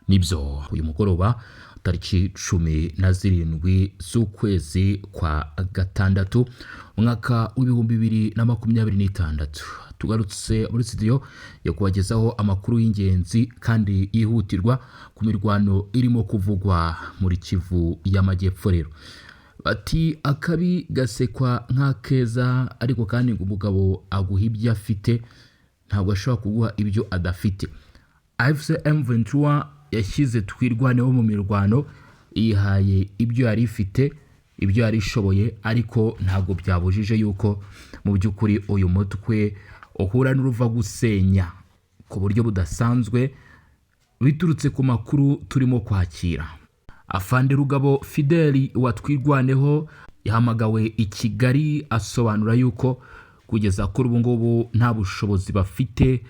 nibyo uyu mugoroba tariki 17 z'ukwezi kwa gatandatu umwaka w'2026 tugarutse muri studio yo kubagezaho amakuru y'ingenzi kandi yihutirwa ku mirwano irimo kuvugwa muri Kivu y'Amajyepfo. Rero bati akabi gasekwa nk'akeza, ariko kandi umugabo aguha ibyo afite ntabwo ashobora kuguha ibyo adafite. AFC M23 yashyize twirwaneho mu mirwano, yihaye ibyo yari ifite, ibyo yari ishoboye, ariko ntabwo byabujije yuko mu by'ukuri uyu mutwe uhura n'uruva gusenya ku buryo budasanzwe biturutse ku makuru turimo kwakira. Afande Rugabo Fideli wa twirwaneho yahamagawe i Kigali asobanura yuko kugeza kuri ubu ngubu nta bushobozi bafite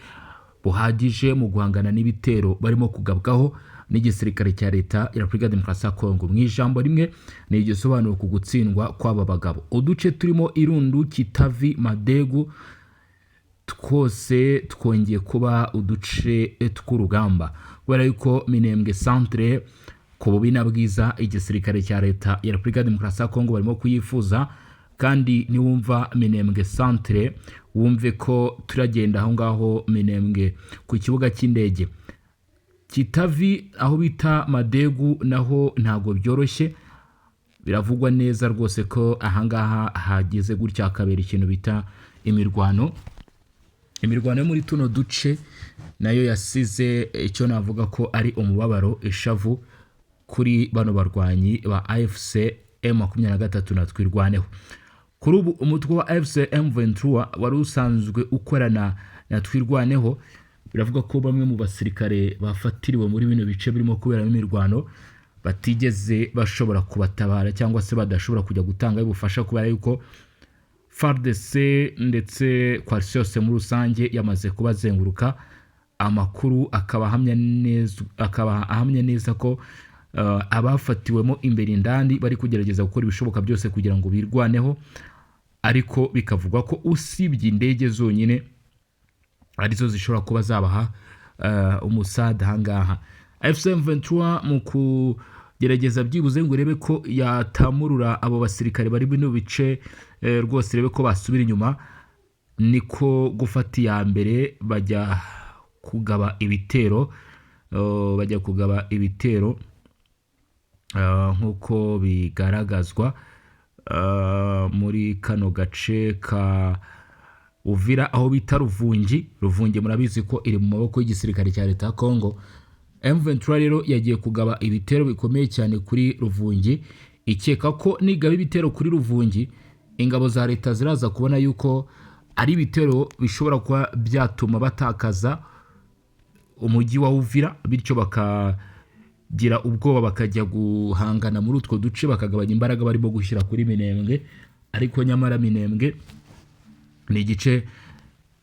buhagije mu guhangana n'ibitero barimo kugabwaho n'igisirikare cya leta ya Repubulika ya Demokarasi ya Kongo. Mu ijambo rimwe ni igisobanuro ku gutsindwa kw'aba bagabo. Uduce turimo Irundu, Kitavi, Madegu twose twongeye kuba uduce tw'urugamba, kubera yuko Minembwe Centre ku bubi na bwiza igisirikare cya leta ya Repubulika ya Demokarasi ya Kongo barimo kuyifuza. Kandi niwumva Minembwe Centre wumve ko turagenda aho ngaho Minembwe ku kibuga cy'indege. Kitavi aho bita Madegu naho ntago byoroshye, biravugwa neza rwose ko ahangaha hageze gutya akabera ikintu bita imirwano yo muri tuno duce, nayo yasize icyo navuga ko ari umubabaro, ishavu kuri bano barwanyi ba AFC M23 na twirwaneho. Kuri ubu umutwe wa AFC M23 wari usanzwe ukorana na twirwaneho, biravuga ko bamwe mu basirikare bafatiriwe muri bino bice birimo kubera imirwano batigeze bashobora kubatabara cyangwa se badashobora kujya gutanga ubufasha, kubera yuko FARDC ndetse coalition yose muri rusange yamaze kubazenguruka. Amakuru akaba ahamya neza ko abafatiwemo imbere indani bari kugerageza gukora ibishoboka byose kugira ngo birwaneho, ariko bikavugwa ko usibye indege zonyine arizo zishobora kuba zabaha umusada hangaha. AFC M23 mu kugerageza byibuze ngo urebe ko yatamurura abo basirikare bari bino bice, rwose rebe ko basubira inyuma, niko gufata ya mbere bajya kugaba ibitero nk'uko bigaragazwa muri kano gace ka Uvira aho bita Ruvungi. Murabizi ko iri mu maboko y'igisirikare cya leta ya Kongo. M23 rero yagiye kugaba ibitero bikomeye cyane kuri Ruvungi, ikeka ko nigaba ibitero kuri Ruvungi ingabo za leta ziraza kubona yuko ari ibitero bishobora kuba byatuma batakaza umujyi wa Uvira, bityo bakagira ubwoba bakajya guhangana muri utwo duce, bakagabanya imbaraga barimo gushyira kuri Minembwe. Ariko nyamara Minembwe ni igice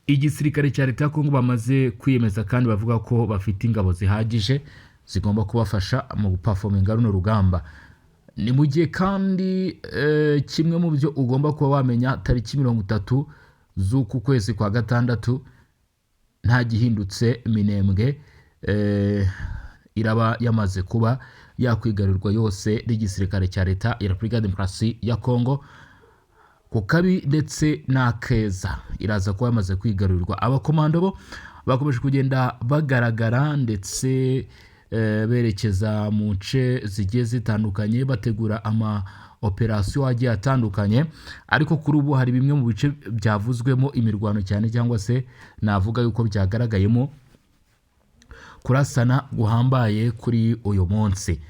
igisirikare cya leta ya Kongo bamaze kwiyemeza kandi bavuga ko bafite ingabo zihagije zigomba kubafasha mu guperforminga runo rugamba. Ni mu gihe kandi kimwe mu byo ugomba kuba wamenya, tariki 30 z'uku kwezi kwa gatandatu nta gihindutse Minembwe iraba yamaze kuba yakwigarurirwa yose n'igisirikare cya leta ya Repubulika ya Demokarasi ya Kongo. Ku kabi ndetse n'akeza iraza kuba yamaze kwigarurirwa. Abakomando bo bakomeje kugenda bagaragara ndetse berekeza mu nce zigiye zitandukanye bategura ama operation agiye atandukanye, ariko kuri ubu hari bimwe mu bice byavuzwemo imirwano cyane, cyangwa se navuga yuko byagaragayemo kurasana guhambaye kuri uyu munsi.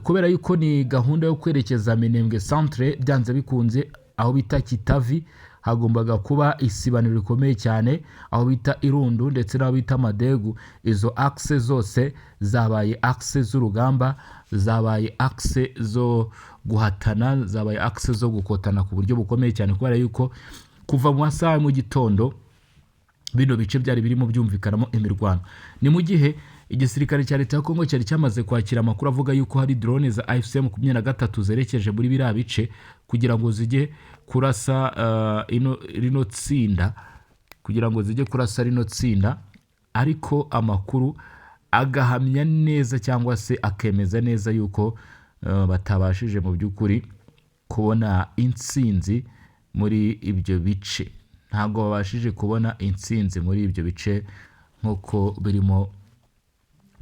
Kubera yuko ni gahunda yo kwerekeza Minembwe Centre, byanze bikunze aho bita Kitavi hagombaga kuba isibaniro rikomeye cyane, aho bita Irundu ndetse n'aho bita Madegu. Izo axe zose zabaye axe z'urugamba, zabaye axe zo guhatana, zabaye axe zo gukotana ku buryo bukomeye cyane, kubera yuko kuva mu masaha mu gitondo bino bice byari birimo byumvikanamo imirwano. Ni mu gihe igisirikare cya leta ya Kongo cyari cyamaze kwakira amakuru avuga yuko hari drone za AFC M23 zerekeje muri biriya bice kugira ngo zijye kurasa rino tsinda, ariko amakuru agahamya neza cyangwa se akemeza neza yuko batabashije mu by'ukuri kubona intsinzi muri ibyo bice. Ntabwo babashije kubona intsinzi muri ibyo bice nk'uko birimo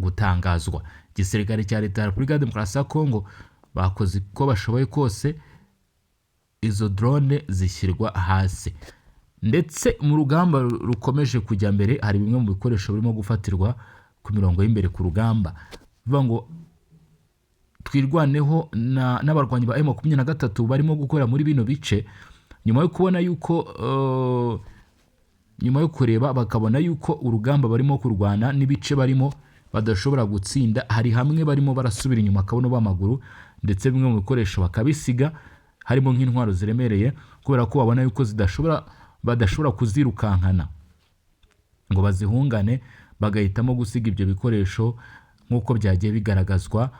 gutangazwa. Igisirikare cya leta ya Repubulika ya Demokarasi ya Kongo bakoze uko bashoboye kose izo drone zishyirwa hasi, ndetse mu rugamba rukomeje kujya mbere hari bimwe mu bikoresho birimo gufatirwa ku mirongo y'imbere ku rugamba. Bivuga ngo twirwaneho n'abarwanyi ba M23 barimo gukora muri bino bice, nyuma yo kubona yuko nyuma yo kureba bakabona yuko urugamba barimo kurwana n'ibice barimo badashobora gutsinda, hari hamwe barimo barasubira inyuma akabono b'amaguru, ndetse bimwe mu bikoresho bakabisiga harimo nk'intwaro ziremereye, kubera ko babona yuko badashobora kuzirukankana ngo bazihungane, bagahitamo gusiga ibyo bikoresho nk'uko byagiye bigaragazwa.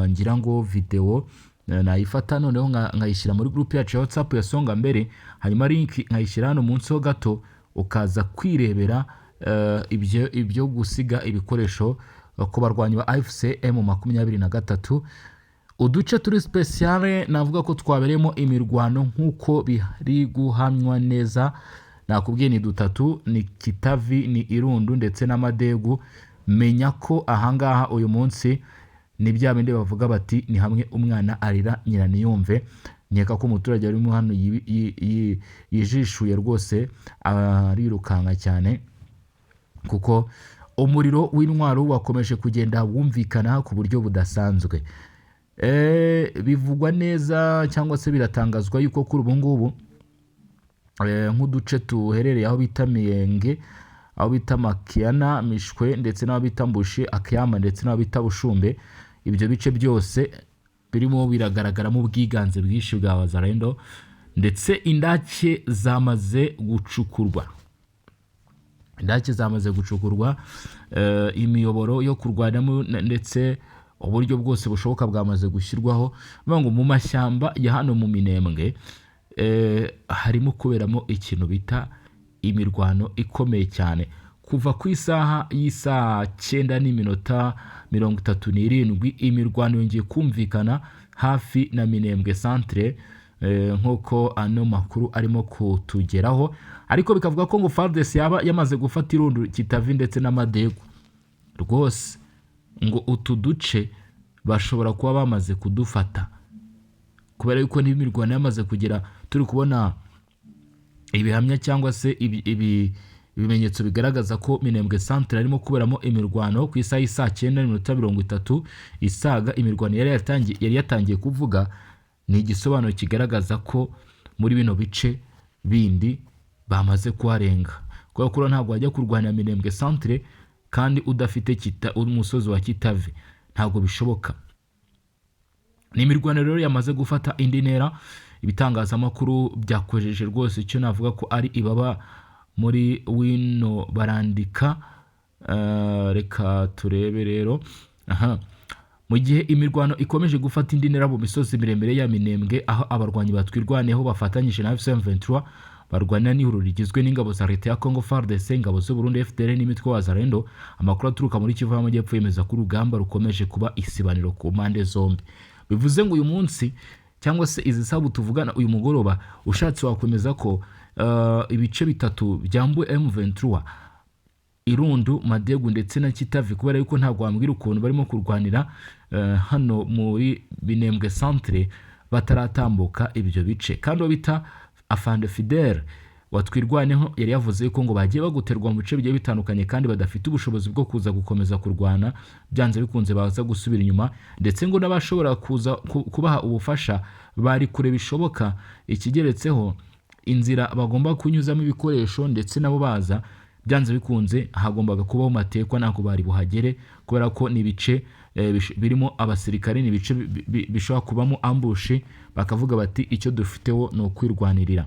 Ngira ngo video nayifata noneho nkayishyira muri groupe yacu ya WhatsApp ya Songa Mbere, hanyuma link nkayishyira hano munsi ho gato ukaza kwirebera ibyo gusiga ibikoresho ku barwanyi ba AFC M23. Uduce turi speciale navuga ko twaberemo imirwano nk'uko biri guhamywa neza, nakubwiye ni dutatu, ni Kitavi, ni Irundu ndetse n'Amadegu. Menya ko ahangaha uyu munsi ni bya bindi bavuga bati ni hamwe umwana arira nyina niyumve. Nkeka ko umuturage arimo hano yijishuye rwose, arirukanka cyane kuko umuriro w'intwaro wakomeje kugenda wumvikana ku buryo budasanzwe. Bivugwa neza cyangwa se biratangazwa yuko kuri ubu ngubu nk'uduce tuherereye aho bita Miyenge, aho bita Makiana, Mishwe ndetse n'aho bita Mbushi, Akiyama ndetse n'aho bita Bushumbe, ibyo bice byose birimo biragaragaramo ubwiganze bwinshi bwa Wazalendo, ndetse indake zamaze gucukurwa. Imiyoboro yo kurwanamo ndetse uburyo bwose bushoboka bwamaze gushyirwaho. Bivuga ngo mu mashyamba ya hano mu Minembwe harimo kuberamo ikintu bita imirwano ikomeye cyane. Kuva ku isaha y'isa 9:37 imirwano yongeye kumvikana hafi na Minembwe centre, nk'uko ano makuru arimo kutugeraho. Ariko bikavuga ko ngo FARDC yaba yamaze gufata Irundu, Kitavi ndetse n'Amadegu. Rwose ngo utu duce bashobora kuba bamaze kudufata, kubera yuko n'imirwano yamaze kugera. Turi kubona ibihamya cyangwa se ibimenyetso bigaragaza ko Minembwe centre arimo kuberamo imirwano ku isaha y'isa 9:30 isaga. Imirwano yari yatangiye kuvuga, ni igisobanuro kigaragaza ko muri bino bice bindi bamaze kuharenga, kubera ko ntabwo wajya kurwana Minembwe centre kandi udafite umusozi wa Kitavi, ntabwo bishoboka. Ni imirwano rero yamaze gufata indi ntera. Ibitangazamakuru byakojeje rwose icyo navuga ko ari ibaba muri wino barandika. Reka turebe rero. Mu gihe imirwano ikomeje gufata indi ntera mu misozi miremire ya Minembwe, aho abarwanyi batwirwaneho bafatanyije na M23 barwana n'ihuriro rigizwe n'ingabo za leta ya Congo FARDC, ingabo z'u Burundi FDL n'imitwe wa Wazalendo. Amakuru aturuka muri Kivu y'Amajyepfo yemeza ko urugamba rukomeje kuba isibaniro ku mpande zombi. Bivuze ngo uyu munsi cyangwa se izi sabu tuvugana uyu mugoroba, ushatse wakomeza ko ibice bitatu byambuye M23, Irundu, Madegu ndetse na Kitavi, kubera yuko ntabwo wambwira ukuntu barimo kurwanira hano muri Minembwe centre bataratambuka ibyo bice. Kandi bita Afande Fidel watwirwaneho yari yavuze ko ngo bagiye baguterwa mu bice bigiye bitandukanye kandi badafite ubushobozi bwo kuza gukomeza kurwana, byanze bikunze baza gusubira inyuma, ndetse ngo n'abashobora kuza kubaha ubufasha bari kure bishoboka. Ikigeretseho inzira bagomba kunyuzamo ibikoresho ndetse nabo baza, byanze bikunze hagombaga kubaho matekwa nako bari buhagere, kubera ko ni bice birimo abasirikare, ni bice bishobora kubamo ambushi, bakavuga bati icyo dufiteho no kwirwanirira.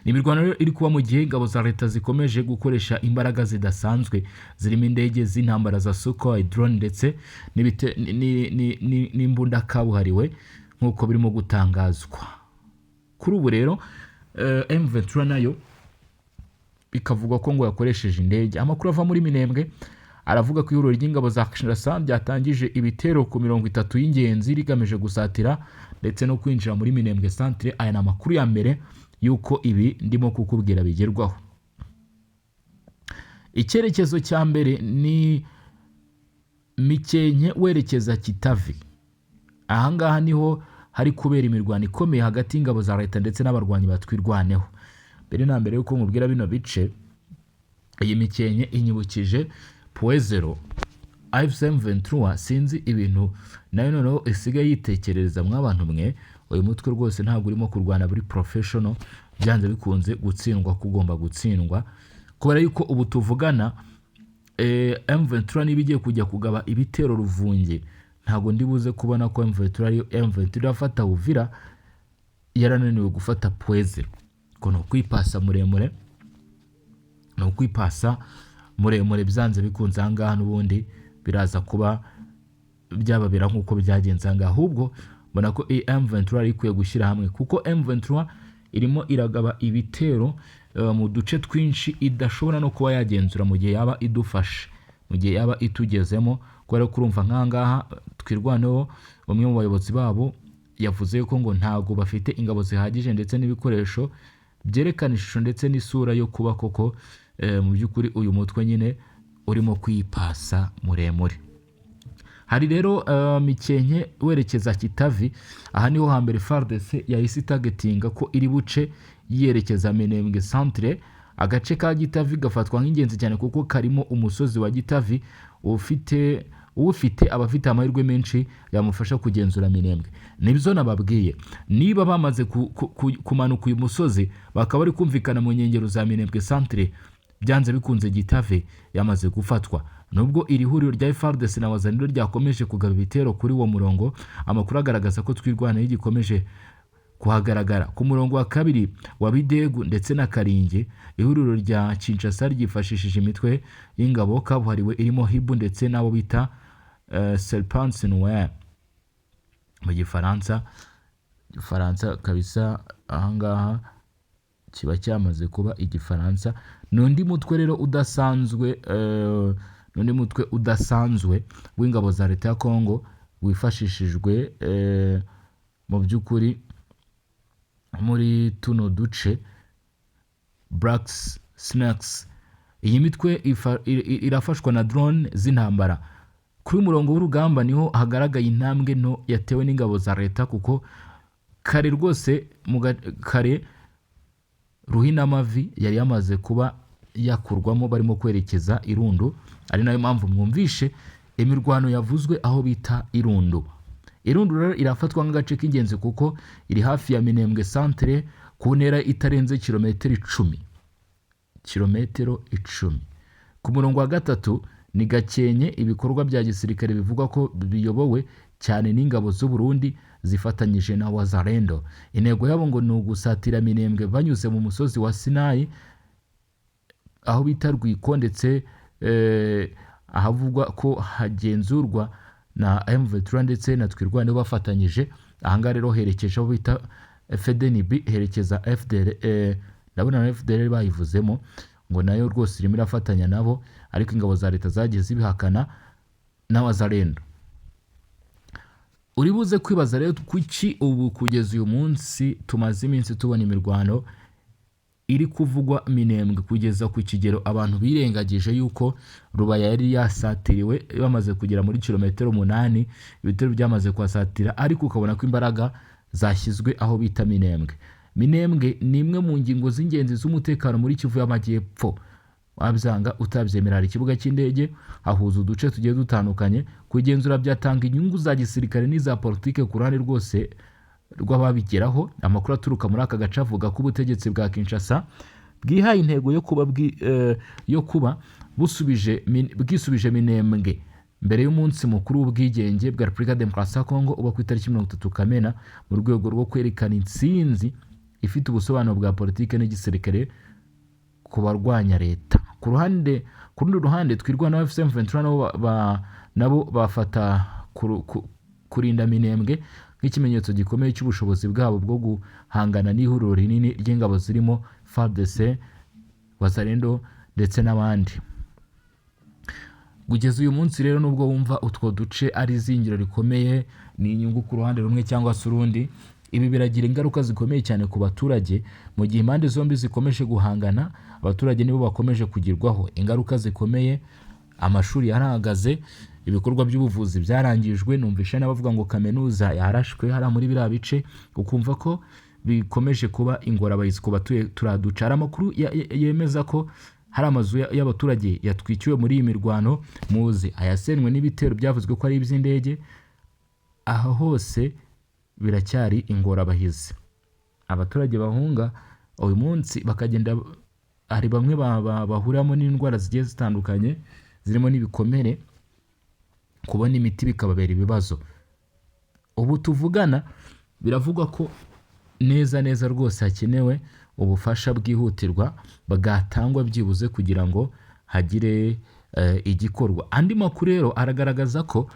Ni imirwano iri kuba mu gihe ingabo za leta zikomeje gukoresha imbaraga zidasanzwe zirimo indege z'intambara za Sukhoi, drone ndetse n'imbunda kabuhariwe nk'uko birimo gutangazwa. Kuri ubu rero M23 nayo bikavugwa ko ngo yakoresheje indege. Amakuru ava muri Minembwe aravuga ko ihuriro ry'ingabo za Kinshasa ryatangije ibitero ku 30 y'ingenzi rigamije gusatira ndetse no kwinjira muri Minembwe Centre. Aya ni amakuru ya mbere yuko ibi ndimo kukubwira bigerwaho. Icyerekezo cya mbere ni Mikenke werekeza Kitavi. Ahangaha niho hari kubera imirwano ikomeye hagati y'ingabo za leta ndetse n'abarwanyi batwirwaneho. Mbere na mbere yuko nkubwira bino bice, iyi Mikenke inyibukije Poezero AFCM 23. Sinzi ibintu nayo noneho isigaye yitekerereza mw'abantu mwe. Uyu mutwe rwose ntabwo urimo kurwana buri professional, byanze bikunze gutsindwa kugomba gutsindwa, kubera yuko ubu tuvugana M23 nibigiye kujya kugaba ibitero Ruvungi. Ntabwo ndibuze kubona ko M23 afata Uvira, yarananiwe gufata Poezero. Ko no kwipasa muremure, no kwipasa muremure byanze bikunze ahangaha n'ubundi biraza kuba byababera nk'uko byagenze ahangaha. Ahubwo mbona ko M23 ari kwiye gushyira hamwe, kuko M23 irimo iragaba ibitero mu duce twinshi idashobora no kuba yagenzura mu gihe yaba idufashe, mu gihe yaba itugezemo. Kubera ko urumva nk'ahangaha twirwaneho, umwe mu bayobozi babo yavuze ko ngo ntago bafite ingabo zihagije ndetse n'ibikoresho byerekana ishusho ndetse n'isura yo kuba koko mu by'ukuri uyu mutwe nyine urimo kwipasa muremure. Hari rero Mikenke werekeza Kitavi. Aha niho hambere FARDC yahise itagetinga ko iri buce yerekeza Minembwe Centre. Agace ka Kitavi gafatwa nk'ingenzi cyane kuko karimo umusozi wa Kitavi ufite abafite amahirwe menshi yamufasha kugenzura Minembwe. Nibyo nababwiye, niba bamaze kumanuka uyu musozi bakaba ari kumvikana mu nkengero za Minembwe Centre, byanze bikunze Kitavi yamaze gufatwa. Nubwo iri huriro rya FARDC na Wazalendo ryakomeje kugaba ibitero kuri uwo murongo, amakuru agaragaza ko twirwanaho gikomeje kuhagaragara. Ku murongo wa kabiri wa Bidegu ndetse na Karinge, ihuriro rya Kinshasa ryifashishije imitwe y'ingabo kabuhariwe irimo Hibu ndetse n'abo bita Serpents Noir mu Gifaransa kabisa. Ahangaha kiba cyamaze kuba Igifaransa. N'undi mutwe rero udasanzwe w'ingabo za leta ya Kongo wifashishijwe mu by'ukuri muri tuno duce Black Snakes. Iyi mitwe irafashwa na drone z'intambara. Kuri murongo w'urugamba niho hagaragaye intambwe no yatewe n'ingabo za leta, kuko kare rwose kare Ruhinamavi yari yamaze kuba yakurwamo barimo kwerekeza Irundu. Ari nayo mpamvu mwumvishe imirwano yavuzwe aho bita Irundu. Irundu rero irafatwa nk'agace k'ingenzi kuko iri hafi ya Minembwe Centre ku ntera itarenze kilometero 10. Ku murongo wa gatatu ni Gakenke. Ibikorwa bya gisirikare bivugwa ko biyobowe cyane n'ingabo z'u Burundi zifatanyije na Wazalendo. Intego yabo ngo ni ugusatira Minembwe banyuze mu musozi wa Sinai aho bita Rwiko, ndetse ahavugwa ko hagenzurwa na M23 ndetse na twirwaneho bafatanyije. Ahangaha rero herekeje aho bita FDNB, herekeza FDL. Ndabona na FDL bayivuzemo ngo nayo rwose irimo irafatanya nabo, ariko ingabo za leta zagiye zibihakana na Wazalendo. Uribuze kwibaza rero kuki ubu kugeza uyu munsi tumaze iminsi tubona imirwano iri kuvugwa Minembwe kugeza ku kigero abantu birengagije yuko Rubaya yari yasatiriwe bamaze kugera muri kilometero 8, ibitero byamaze kwasatira, ariko ukabona ko imbaraga zashyizwe aho bita Minembwe. Minembwe ni imwe mu ngingo z'ingenzi z'umutekano muri Kivu y'Amajyepfo. Wabyanga utabyemera, hari ikibuga cy'indege, hahuza uduce tugiye dutandukanye. Kugenzura byatanga inyungu za gisirikare n'iza politike ku ruhande rwose rw'ababigeraho. Amakuru aturuka muri aka gace avuga ko ubutegetsi bwa Kinshasa bwihaye intego yo kuba bwisubije Minembwe mbere y'umunsi mukuru w'ubwigenge bwa Repubulika Demokarasi ya Kongo uba ku itariki 30 Kamena, mu rwego rwo kwerekana intsinzi ifite ubusobanuro bwa politike n'igisirikare ku barwanya leta. Ku rundi ruhande twirwana na FCM 23 nabo bafata kurinda Minembwe nk'ikimenyetso gikomeye cy'ubushobozi bwabo bwo guhangana n'ihuriro rinini ry'ingabo zirimo FARDC, Wazalendo ndetse n'abandi. kugeza uyu munsi rero nubwo wumva utwo duce ari izingiro rikomeye, ni inyungu ku ruhande rumwe cyangwa se urundi, ibi biragira ingaruka zikomeye cyane ku baturage. Mu gihe impande zombi zikomeje guhangana, abaturage nibo bakomeje kugirwaho ingaruka zikomeye. Amashuri yarahagaze, ibikorwa by'ubuvuzi byarangijwe, numvisha n'abavuga ngo kaminuza yarashwe hariya muri biriya bice, ukumva ko bikomeje kuba ingorabahizi ku batuye turiya duce. Hari amakuru yemeza ko hari amazu y'abaturage yatwikiwe muri iyi mirwano, muzi ayasenwe n'ibitero byavuzwe ko ari iby'indege. Aha hose biracyari ingorabahizi. Abaturage bahunga uyu munsi bakagenda, hari bamwe bahuriramo n'indwara zigiye zitandukanye zirimo n'ibikomere, kubona imiti bikababera ibibazo. Ubu tuvugana biravugwa ko neza rwose hakenewe ubufasha bwihutirwa bwatangwa byibuze kugira ngo hagire igikorwa. Andi makuru rero aragaragaza ko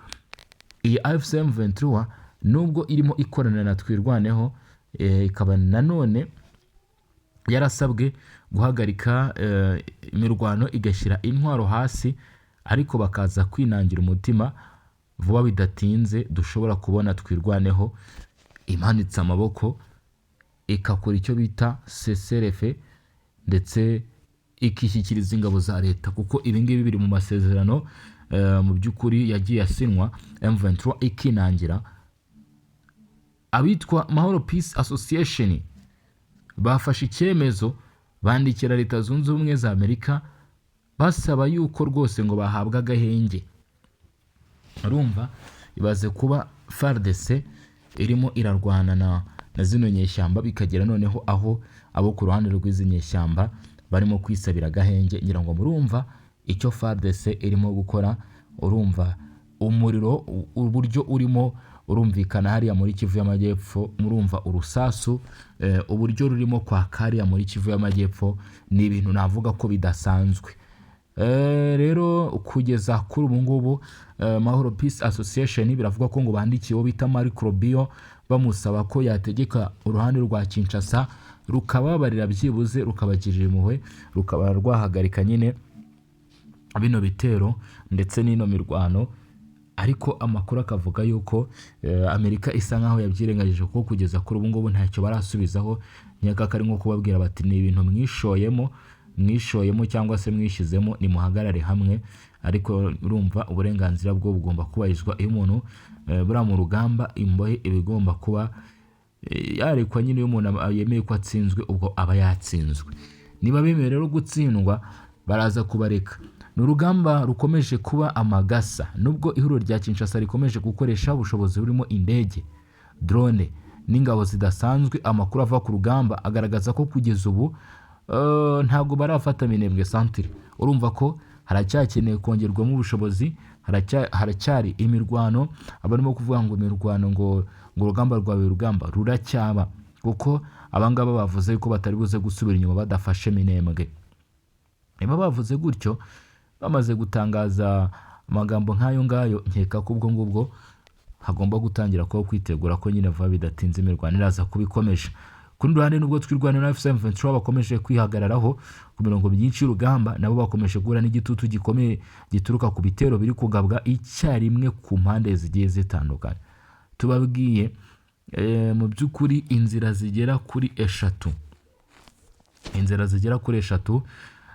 iyi AFC M23 nubwo irimo ikorana na Twirwaneho, ikaba nanone yarasabwe guhagarika imirwano igashyira intwaro hasi, ariko bakaza kwinangira umutima. Vuba bidatinze dushobora kubona Twirwaneho imanitse amaboko ikakora icyo bita CCRF ndetse ikishyikiriza ingabo za leta, kuko ibingibi biri mu masezerano mu by'ukuri yagiye asinwa. M23 ikinangira. Abitwa Mahoro Peace Association bafashe icyemezo, bandikira Leta Zunze Ubumwe za Amerika basaba yuko rwose ngo bahabwa agahenge. Urumva, ibaze kuba FARDC irimo irarwana na zino nyeshyamba, bikagera noneho aho abo ku ruhande rw'izi nyeshyamba barimo kwisabira agahenge. ngira ngo murumva icyo FARDC irimo gukora. Urumva umuriro uburyo urimo urumvikana hariya muri Kivu y'Amajyepfo, murumva urusasu uburyo rurimo kwaka hariya muri Kivu y'Amajyepfo, ni ibintu navuga ko bidasanzwe. Rero kugeza kuri ubu ngubu Mahoro Peace Association biravuga ko ngo bandikiye bita Marco Rubio bamusaba ko yategeka uruhande rwa Kinshasa rukababarira byibuze, rukabagirira impuhwe, rukaba rwahagarika nyine bino bitero ndetse n'ino mirwano. Ariko amakuru akavuga yuko Amerika isa nkaho yabyirengagije, ko kugeza kuri ubu ngubu ntacyo barasubizaho. Nyaka kari nko kubabwira bati ni ibintu mwishoyemo cyangwa se mwishizemo, ni muhagarare hamwe. Ariko urumva uburenganzira bwo bugomba kubahirizwa. Iyo umuntu bura mu rugamba, imbohe ibigomba kuba yarekwa nyine. Iyo umuntu yemeye ko atsinzwe, ubwo aba yatsinzwe. Niba bemeye rero gutsindwa, baraza kubareka. Ni urugamba rukomeje kuba amagasa, nubwo ihuriro rya Kinshasa rikomeje gukoresha ubushobozi burimo indege, drone n'ingabo zidasanzwe. Amakuru ava ku rugamba agaragaza ko kugeza ubu ntabwo barafata Minembwe Centre. Urumva ko haracyakeneye kongerwamo ubushobozi, haracyari imirwano. Abarimo kuvuga ngo imirwano ngo urugamba rwawe rugamba ruracyaba, kuko abangaba bavuze ko batari buze gusubira inyuma badafashe Minembwe. Niba bavuze gutyo, bamaze gutangaza amagambo nk'ayo ngayo, nkeka ko ubwo ngubwo hagomba gutangira kuba kwitegura ko nyine vuba bidatinze imirwano iraza kubikomeje. Ku rundi ruhande nubwo Twirwaneho na AFC M23 bakomeje kwihagararaho ku mirongo myinshi y'urugamba, nabo bakomeje guhura n'igitutu gikomeye gituruka ku bitero biri kugabwa icyarimwe ku mpande zigiye zitandukanye. Tubabwiye mu by'ukuri inzira zigera kuri eshatu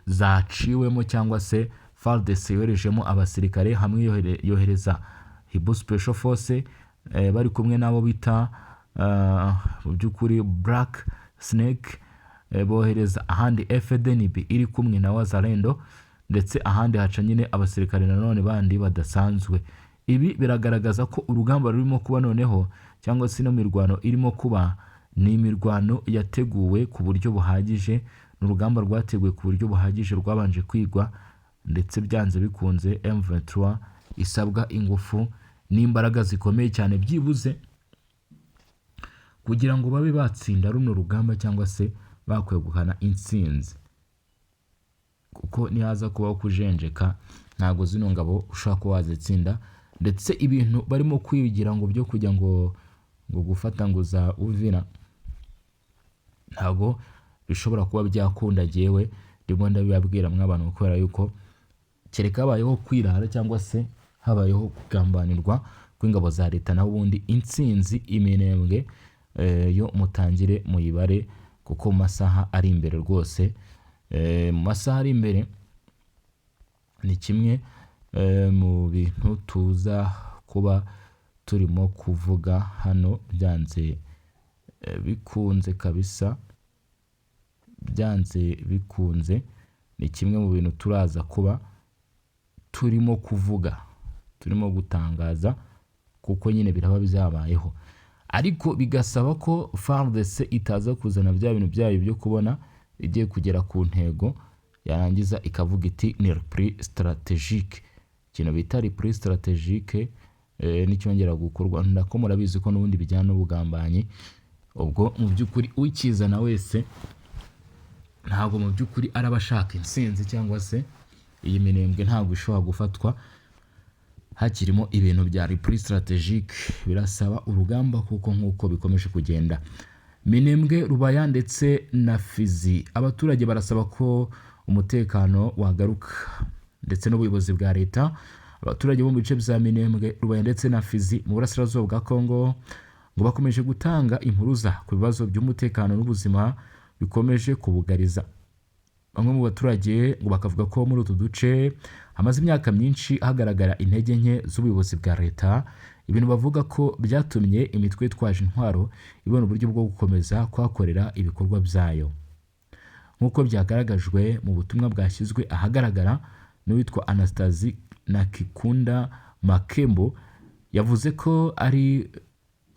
zaciwemo, cyangwa se FARDC yoherejemo abasirikare hamwe, yohereza Hibu Special Force bari kumwe nabo bita mu by'ukuri Black Snake, bohereza ahandi FDNB iri kumwe na Wazalendo, ndetse ahandi haca nyine abasirikare nanone bandi badasanzwe. Ibi biragaragaza ko urugamba rurimo kuba noneho, cyangwa se no mirwano irimo kuba, ni imirwano yateguwe ku buryo buhagije, n'urugamba rwateguwe ku buryo buhagije, rwabanje kwigwa, ndetse byanze bikunze M23 isabwa ingufu n'imbaraga zikomeye cyane byibuze kugira ngo babe batsinda runo rugamba, cyangwa se bakwegukana intsinzi. Kuko nihaza kubaho kujenjeka, ntago zino ngabo ushaka wazitsinda. Ndetse ibintu barimo kwigira ngo byo kujya ngo gufata ngo za Uvira, ntago bishobora kuba byakunda. Jewe ndimo ndabibabwira mw'abantu kubera yuko kereka habayeho kwirara cyangwa se habayeho kugambanirwa kw'ingabo za leta, naho ubundi intsinzi iminembwe yo mutangire muyibare, kuko mu masaha ari imbere rwose, mu masaha ari imbere ni kimwe mu bintu tuza kuba turimo kuvuga hano, byanze bikunze kabisa, byanze bikunze ni kimwe mu bintu turaza kuba turimo kuvuga, turimo gutangaza, kuko nyine biraba byabayeho, ariko bigasaba ko FARDC itaza kuzana bya bintu byayo byo kubona igiye kugera ku ntego, yarangiza ikavuga iti ni repris stratégique. Ikintu bita repris stratégique n'icyongera gukorwa, ndako murabizi ko n'ubundi bijyana n'ubugambanyi. Ubwo mu by'ukuri ukizana wese ntabwo mu by'ukuri arabashaka intsinzi, cyangwa se iyi minembwe ntabwo ishobora gufatwa hakirimo ibintu bya repris stratégique. Birasaba urugamba kuko nk'uko bikomeje kugenda. Minembwe, Rubaya ndetse na Fizi, abaturage barasaba ko umutekano wagaruka ndetse n'ubuyobozi bwa leta. Abaturage bo mu bice bya Minembwe, Rubaya ndetse na Fizi mu burasirazuba bwa Kongo ngo bakomeje gutanga impuruza ku bibazo by'umutekano n'ubuzima bikomeje kubugariza. Bamwe mu baturage ngo bakavuga ko muri utu duce hamaze imyaka myinshi hagaragara intege nke z'ubuyobozi bwa leta, ibintu bavuga ko byatumye imitwe itwaje intwaro ibona uburyo bwo gukomeza kuhakorera ibikorwa byayo. Nk'uko byagaragajwe mu butumwa bwashyizwe ahagaragara n'uwitwa Anastasie Nakikunda Makembo, yavuze ko ari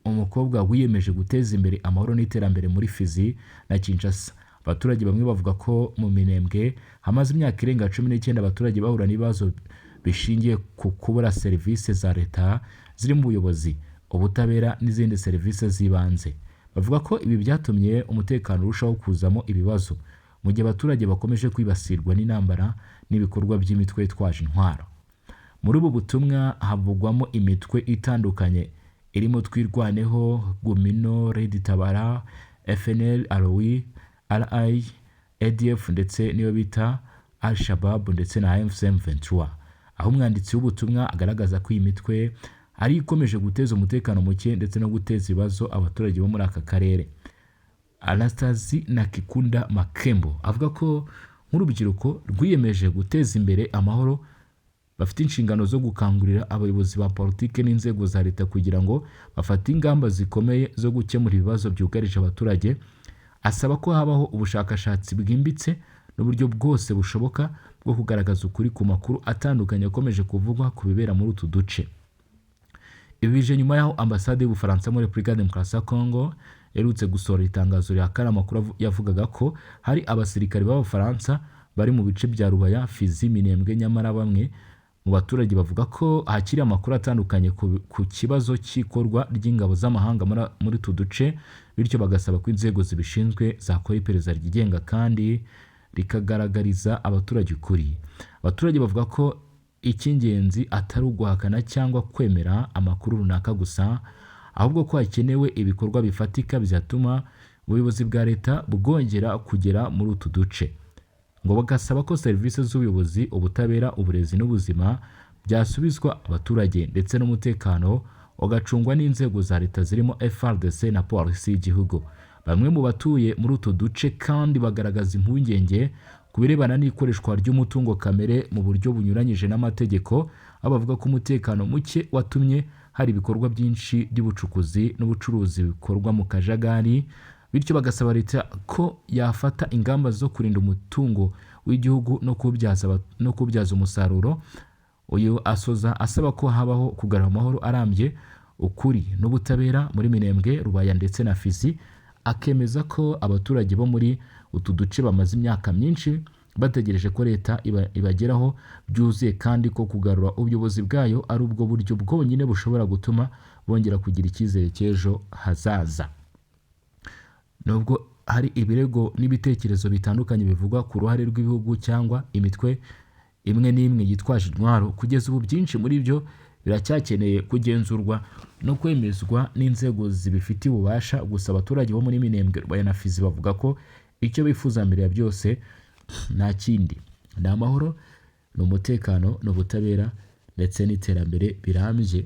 umukobwa wiyemeje guteza imbere amahoro n'iterambere muri Fizi na Kinshasa. Abaturage bamwe bavuga ko mu Minembwe hamaze imyaka irenga 19 abaturage bahura n'ibibazo bishingiye ku kubura serivisi za leta ziri mu buyobozi, ubutabera n'izindi serivisi z'ibanze. Bavuga ko ibi byatumye umutekano urushaho kuzamo ibibazo, mu gihe abaturage bakomeje kwibasirwa n'intambara n'ibikorwa by'imitwe itwaje intwaro. Muri ubu butumwa havugwamo imitwe itandukanye irimo Twirwaneho, Gumino, Red Tabara, FNL, ROI, RI, ADF ndetse niyo bita Al-Shabaab ndetse na M23. Aho umwanditsi w'ubutumwa agaragaza ko iyi mitwe ari ikomeje guteza umutekano muke ndetse no guteza ibibazo abaturage bo muri aka karere. Anastasie Nakikunda Makembo avuga ko nk'urubyiruko rwiyemeje guteza imbere amahoro bafite inshingano zo gukangurira abayobozi ba politike n'inzego za leta kugira ngo bafate ingamba zikomeye zo gukemura ibibazo byugarije abaturage. Asaba ko habaho ubushakashatsi bwimbitse n'uburyo bwose bushoboka bwo kugaragaza ukuri ku makuru atandukanye akomeje kuvugwa ku bibera muri utu duce. Ibi bije nyuma y'aho ambasade y'Ubufaransa muri Repubulika Demokarasi ya Kongo yarutse gusohora itangazo rihakana amakuru yavugaga ko hari abasirikari b'Abafaransa bari mu bice bya Rubaya, Fizi, Minembwe, nyamara bamwe mu baturage bavuga ko hakiri amakuru atandukanye ku kibazo cy'ikorwa ry'ingabo z'amahanga muri utu duce, bityo bagasaba ko inzego zibishinzwe zakora iperereza ryigenga kandi rikagaragariza abaturage ukuri. Abaturage bavuga ko icy'ingenzi atari uguhakana cyangwa kwemera amakuru runaka gusa, ahubwo ko hakenewe ibikorwa bifatika byatuma ubuyobozi bwa leta bwongera kugera muri utu duce. Ngo bagasaba ko serivisi z'ubuyobozi, ubutabera, uburezi n'ubuzima byasubizwa abaturage ndetse n'umutekano ugacungwa n'inzego za leta zirimo FARDC na polisi y'igihugu. Bamwe mu batuye muri utu duce kandi bagaragaza impungenge ku birebana n'ikoreshwa ry'umutungo kamere mu buryo bunyuranyije n'amategeko, aho bavuga ko umutekano muke watumye hari ibikorwa byinshi by'ubucukuzi n'ubucuruzi bikorwa mu kajagari, bityo bagasaba leta ko yafata ingamba zo kurinda umutungo w'igihugu no kubyaza umusaruro. Uyu asoza asaba ko habaho kugarura amahoro arambye, ukuri n'ubutabera muri Minembwe, Rubaya ndetse na Fizi. Akemeza ko abaturage bo muri utu duce bamaze imyaka myinshi bategereje ko leta ibageraho byuzuye, kandi ko kugarura ubuyobozi bwayo ari ubwo buryo bwonyine bushobora gutuma bongera kugira icyizere cy'ejo hazaza. Nubwo hari ibirego n'ibitekerezo bitandukanye bivugwa ku ruhare rw'ibihugu cyangwa imitwe imwe n'imwe yitwaje intwaro, kugeza ubu byinshi muri byo biracyakeneye kugenzurwa no kwemezwa n'inzego zibifitiye ububasha. Gusa abaturage bo muri Minembwe, Rubaya na Fizi bavuga ko icyo bifuza mbere ya byose nta kindi ni amahoro ni umutekano, n'ubutabera ndetse n'iterambere birambye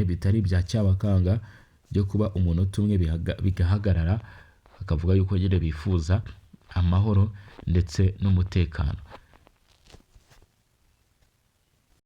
bitari bya cyabakanga byo kuba umunota umwe bigahagarara, bakavuga yuko nyine bifuza amahoro ndetse n'umutekano.